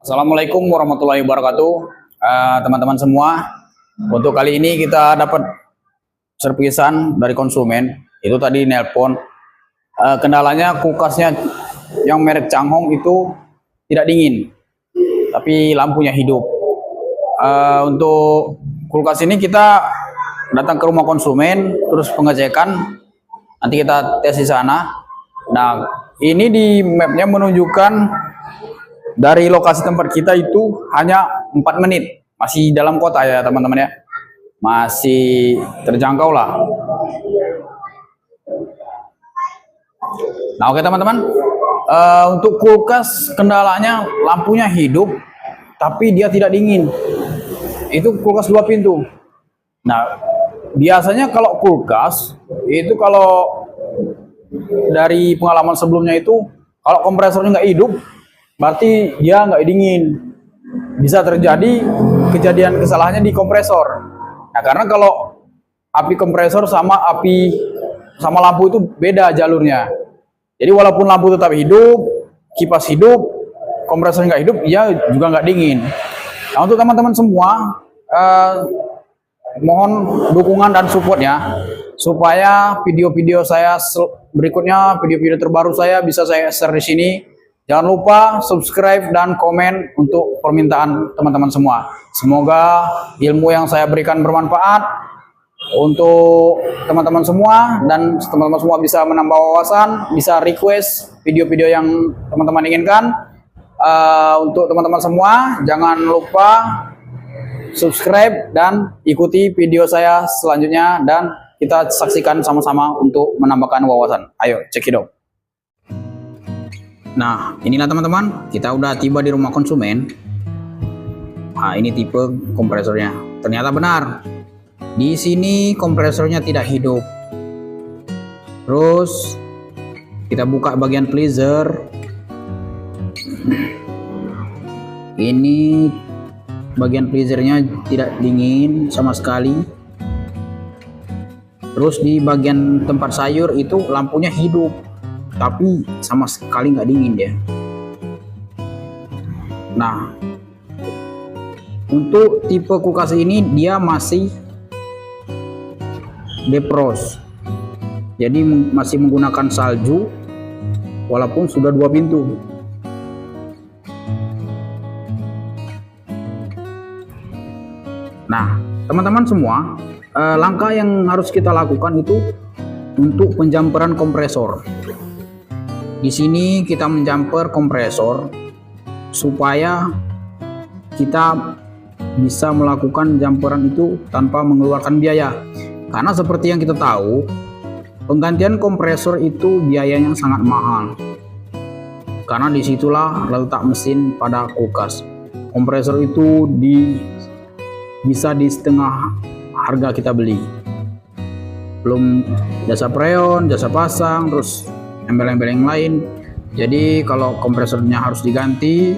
Assalamualaikum warahmatullahi wabarakatuh, teman-teman semua. Untuk kali ini kita dapat servisan dari konsumen. Itu tadi nelpon. Kendalanya kulkasnya yang merek Changhong itu tidak dingin, tapi lampunya hidup. Untuk kulkas ini kita datang ke rumah konsumen, terus pengecekan. Nanti kita tes di sana. Nah, ini di mapnya menunjukkan dari lokasi tempat kita itu hanya 4 menit. Masih dalam kota ya teman-teman ya. Masih terjangkau lah. Nah oke teman-teman. Untuk kulkas kendalanya lampunya hidup. Tapi dia tidak dingin. Itu kulkas 2 pintu. Nah biasanya kalau kulkas. Itu kalau dari pengalaman sebelumnya itu. Kalau kompresornya nggak hidup. Berarti dia nggak dingin. Bisa terjadi kejadian kesalahannya di kompresor. Nah karena kalau api kompresor sama lampu itu beda jalurnya. Jadi walaupun lampu tetap hidup, kipas hidup, kompresor nggak hidup, dia juga nggak dingin. Nah untuk teman-teman semua, mohon dukungan dan supportnya supaya video-video saya berikutnya, video-video terbaru saya bisa saya share di sini. Jangan lupa subscribe dan komen untuk permintaan teman-teman semua. Semoga ilmu yang saya berikan bermanfaat untuk teman-teman semua dan teman-teman semua bisa menambah wawasan, bisa request video-video yang teman-teman inginkan. Untuk teman-teman semua, jangan lupa subscribe dan ikuti video saya selanjutnya dan kita saksikan sama-sama untuk menambahkan wawasan. Ayo, cekidot. Nah, inilah teman-teman, kita udah tiba di rumah konsumen. Nah, ini tipe kompresornya. Ternyata benar. Di sini kompresornya tidak hidup. Terus kita buka bagian freezer. Ini bagian freezernya tidak dingin sama sekali. Terus di bagian tempat sayur itu lampunya hidup. Tapi sama sekali nggak dingin dia. Nah, untuk tipe kulkas ini dia masih defrost. Jadi masih menggunakan salju walaupun sudah 2 pintu. Nah, teman-teman semua, langkah yang harus kita lakukan itu untuk penjamperan kompresor. Di sini kita menjamper kompresor supaya kita bisa melakukan jamperan itu tanpa mengeluarkan biaya. Karena seperti yang kita tahu, penggantian kompresor itu biayanya sangat mahal. Karena disitulah letak mesin pada kulkas. Kompresor itu bisa di setengah harga kita beli. Belum jasa freon, jasa pasang, terus embel-embel yang lain. Jadi kalau kompresornya harus diganti,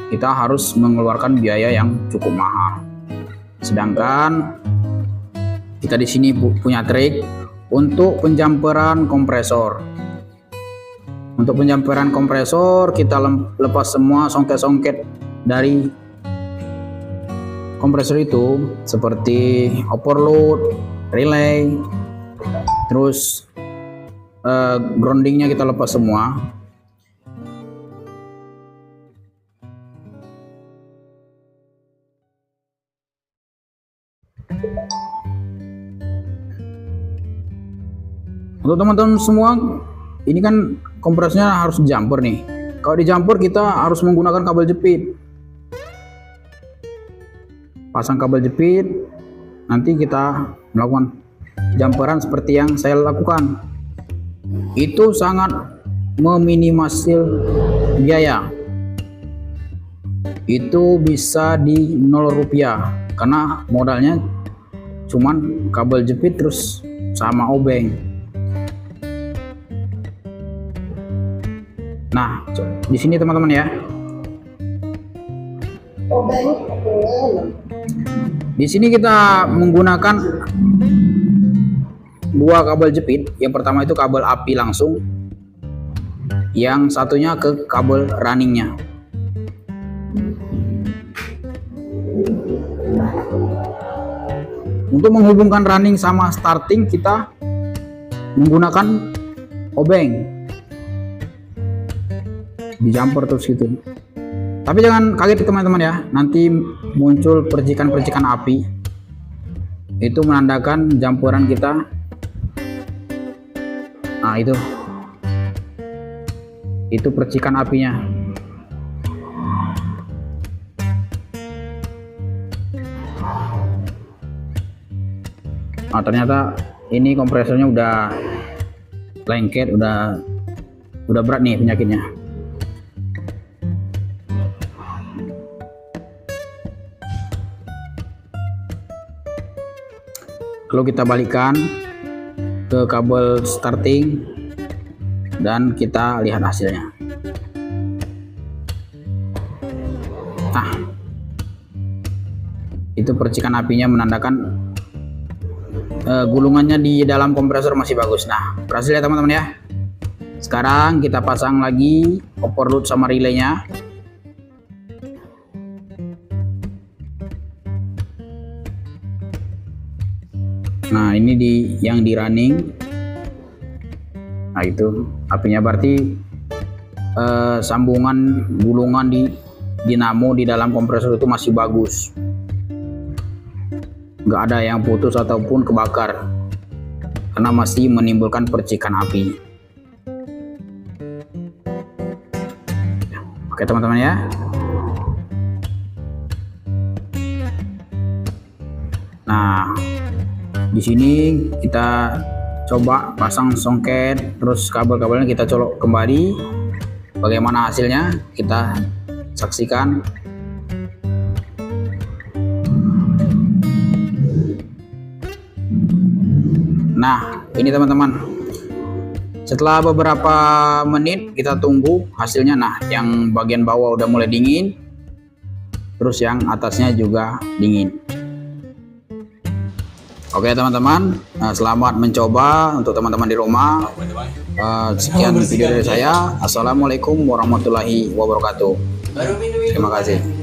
kita harus mengeluarkan biaya yang cukup mahal. Sedangkan kita di sini punya trik untuk penjamperan kompresor. Untuk penjamperan kompresor kita lepas semua songket-songket dari kompresor itu seperti overload, relay, terus groundingnya kita lepas semua. Untuk teman-teman semua, ini kan kompresornya harus dijamper nih. Kalau dijamper kita harus menggunakan kabel jepit. Pasang kabel jepit, nanti kita melakukan jamperan seperti yang saya lakukan. Itu sangat meminimalisir biaya. Itu bisa di 0 rupiah karena modalnya cuman kabel jepit terus sama obeng. Nah, di sini teman-teman ya. Di sini kita menggunakan 2 kabel jepit. Yang pertama itu kabel api langsung, yang satunya ke kabel runningnya. Untuk menghubungkan running sama starting kita menggunakan obeng di jumper terus gitu. Tapi jangan kaget teman-teman ya, nanti muncul percikan-percikan api, itu menandakan jumperan kita. Nah itu percikan apinya. Nah ternyata ini kompresornya udah lengket, udah berat nih penyakitnya. Lalu kita balikkan ke kabel starting dan kita lihat hasilnya. Nah, itu percikan apinya menandakan gulungannya di dalam kompresor masih bagus. Nah, berhasil ya teman-teman ya. Sekarang kita pasang lagi overload sama relaynya. Nah, ini yang di running. Nah, itu apinya berarti sambungan gulungan di dinamo di dalam kompresor itu masih bagus. Nggak ada yang putus ataupun kebakar karena masih menimbulkan percikan api. Oke teman-teman ya. Nah, di sini kita coba pasang songket, terus kabel-kabelnya kita colok kembali. Bagaimana hasilnya kita saksikan. Nah, ini teman-teman, setelah beberapa menit kita tunggu hasilnya. Nah, yang bagian bawah udah mulai dingin, terus yang atasnya juga dingin. Oke teman-teman, selamat mencoba untuk teman-teman di rumah. Sekian video dari saya. Assalamualaikum warahmatullahi wabarakatuh. Terima kasih.